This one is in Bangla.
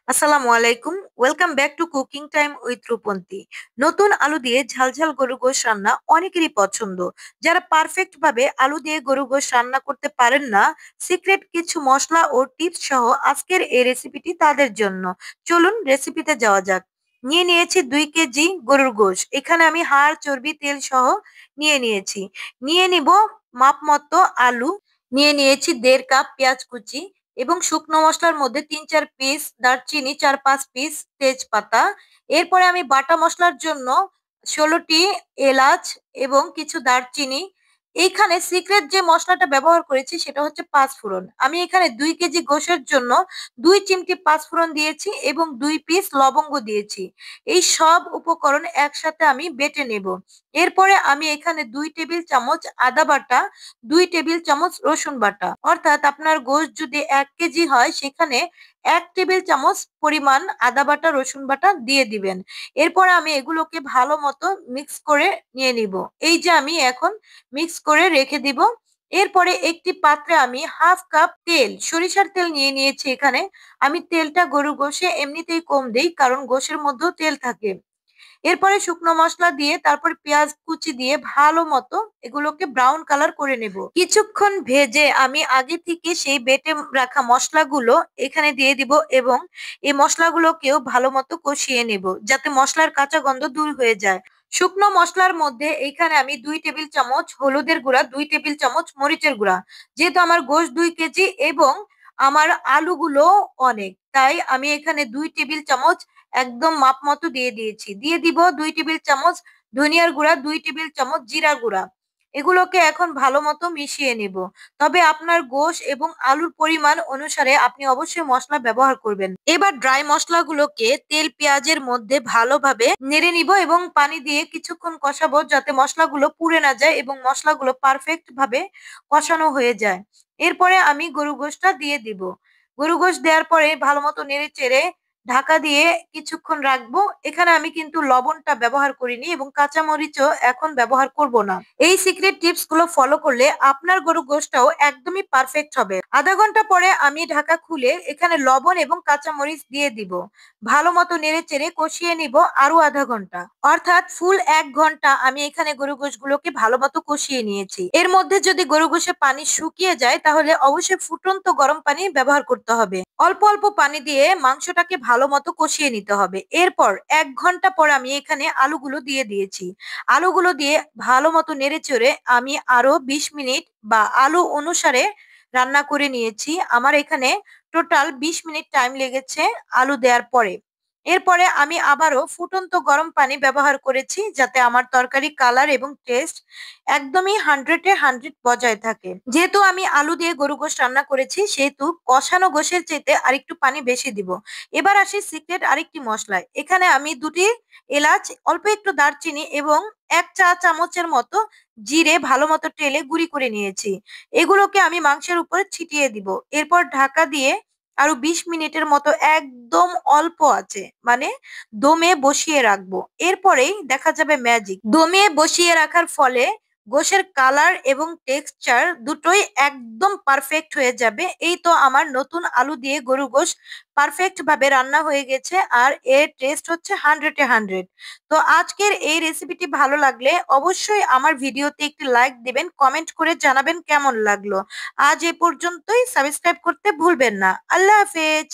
আসসালামু আলাইকুম। Welcome back to cooking time with Rupanti. নতুন আলু দিয়ে ঝালঝাল গরুর গোশ রান্না অনেকেরই পছন্দ। যারা পারফেক্ট ভাবে আলু দিয়ে গরুর গোশ রান্না করতে পারেন না, সিক্রেট কিছু মশলা ও টিপস সহ আজকের এই রেসিপিটি তাদের জন্য। চলুন রেসিপিতে যাওয়া যাক। নিয়ে নিয়েছি 2 কেজি গরুর গোশ। এখানে আমি হাড়, চর্বি, তেল সহ নিয়েছি। নিয়ে নিব মাপ মতো আলু। নিয়ে নিয়েছি 1.5 কাপ পেঁয়াজ কুচি এবং শুকনো মশলার মধ্যে 3-4 পিস দারচিনি, 4-5 পিস তেজপাতা। এরপরে আমি বাটা মশলার জন্য 16টি এলাচ এবং কিছু দারচিনি। এইখানে সিক্রেট যে মশলাটা ব্যবহার করেছি সেটা হচ্ছে পাঁচফোড়ন। আমি এখানে 2 কেজি গোশের জন্য 2 চিমটি পাঁচফোড়ন দিয়েছি এবং 2 পিস লবঙ্গ দিয়েছি। এই সব উপকরণ একসাথে আমি বেটে নেব। এরপরে আমি এখানে 2 টেবিল চামচ আদা বাটা, 2 টেবিল চামচ রসুন বাটা, অর্থাৎ আপনার গোশত যদি 1 কেজি হয় সেখানে 1 টেবিল চামচ পরিমাণ আদা বাটা, রসুন বাটা দিয়ে দিবেন। এরপর আমি এগুলোকে ভালো মতো মিক্স করে নিয়ে নিব। এই যে আমি এখন মিক্স করে রেখে দিব। এরপরে একটি পাত্রে আমি 1/2 কাপ তেল, সরিষার তেল নিয়ে নিয়েছি। এখানে আমি তেলটা গরুর গোশে এমনিতেই কম দেই, কারণ গোশের মধ্যেও তেল থাকে। এরপরে শুকনো মশলা দিয়ে তারপর পেঁয়াজ কুচি দিয়ে ভালো মতো এগুলোকে ব্রাউন কালার করে নেব। কিছুক্ষণ ভেজে আমি আগে থেকে সেই বেটে রাখা মশলাগুলো এখানে দিয়ে দিব এবং এই মশলাগুলোকেও ভালো মতো কষিয়ে নেব, যাতে মশলার কাঁচা গন্ধ দূর হয়ে যায়। শুকনো মশলার মধ্যে এইখানে আমি 2 টেবিল চামচ হলুদের গুঁড়া, 2 টেবিল চামচ মরিচের গুঁড়া। যেহেতু আমার গোশ 2 কেজি এবং আমার আলুগুলো অনেক, তাই আমি এখানে 2 টেবিল চামচ একদম মাপ মতো দিয়ে দিয়েছি। দিয়ে দিব 2 টেবিল চামচ ধনিয়ার গুঁড়া, 2 টেবিল চামচ জিরা গুঁড়া। এগুলোকে এখন ভালো মতো মিশিয়ে নিব। তবে আপনার গোশ এবং আলুর পরিমাণ অনুসারে আপনি অবশ্যই মশলা ব্যবহার করবেন। এবার ড্রাই মশলাগুলোকে তেল পেঁয়াজের মধ্যে ভালোভাবে নেড়ে নিব এবং পানি দিয়ে কিছুক্ষণ কষাবো, যাতে মশলাগুলো পুড়ে না যায় এবং মশলাগুলো পারফেক্ট ভাবে কষানো হয়ে যায়। এরপরে আমি গরু গোশটা দিয়ে দিব। গরু গোশ দেওয়ার পরে ভালো মতো নেড়ে চেড়ে ঢাকা দিয়ে কিছুক্ষণ রাখবো। এখানে আমি কিন্তু লবণটা ব্যবহার করিনি এবং কাঁচামরিচও এখন ব্যবহার করব না। এই সিক্রেট টিপস গুলো ফলো করলে আপনার গরু গোশটাও একদমই পারফেক্ট হবে। আধা ঘন্টা পরে আমি ঢাকা খুলে এখানে লবণ এবং কাঁচামরিচ দিয়ে দিব। ভালো মতো নেড়ে চেড়ে কষিয়ে নিব আরো আধা ঘন্টা, অর্থাৎ ফুল 1 ঘন্টা আমি এখানে গরু গোশগুলোকে ভালো মতো কষিয়ে নিয়েছি। এর মধ্যে যদি গরু গোশে পানি শুকিয়ে যায় তাহলে অবশ্যই ফুটন্ত গরম পানি ব্যবহার করতে হবে। অল্প অল্প পানি দিয়ে মাংসটাকে ভালো মতো কষিয়ে নিতে হবে। এরপর 1 ঘন্টা পর আমি এখানে আলুগুলো দিয়ে দিয়েছি। আলুগুলো দিয়ে ভালো মতো নেড়ে চেড়ে আমি আরো 20 মিনিট বা আলু অনুসারে রান্না করে নিয়েছি। আমার এখানে টোটাল 20 মিনিট টাইম লেগেছে আলু দেওয়ার পরে। এরপরে আমি আবারও ফুটন্ত গরম পানি ব্যবহার করেছি, যাতে আমার তরকারি কালার এবং টেস্ট একদমই 100-এ 100 বজায় থাকে। যেহেতু আমি আলু দিয়ে গরু গোশ রান্না করেছি, সেহেতু কষানো গোশের চাইতে আরেকটু পানি বেশি দিব। এবার আসি সিক্রেট আরেকটি মশলায়। এখানে আমি 2টি এলাচ, অল্প একটু দারচিনি এবং 1 চা চামচের মতো জিরে ভালো মতো টেলে গুঁড়ি করে নিয়েছি। এগুলোকে আমি মাংসের উপরে ছিটিয়ে দিব। এরপর ঢাকা দিয়ে আরো 20 মিনিটের মতো একদম অল্প আছে, মানে দমে বসিয়ে রাখবো। এরপরেই দেখা যাবে ম্যাজিক। দমে বসিয়ে রাখার ফলে গোশের কালার এবং টেক্সচার দুটোই একদম পারফেক্ট হয়ে যাবে। এই তো আমার নতুন আলু দিয়ে গরু গোশ পারফেক্ট ভাবে রান্না হয়ে গেছে আর এর টেস্ট হচ্ছে 100-এ 100। তো আজকের এই রেসিপিটি ভালো লাগলে অবশ্যই আমার ভিডিওতে একটি লাইক দিবেন, কমেন্ট করে জানাবেন কেমন লাগলো। আজ এ পর্যন্তই। সাবস্ক্রাইব করতে ভুলবেন না। আল্লাহ হাফেজ।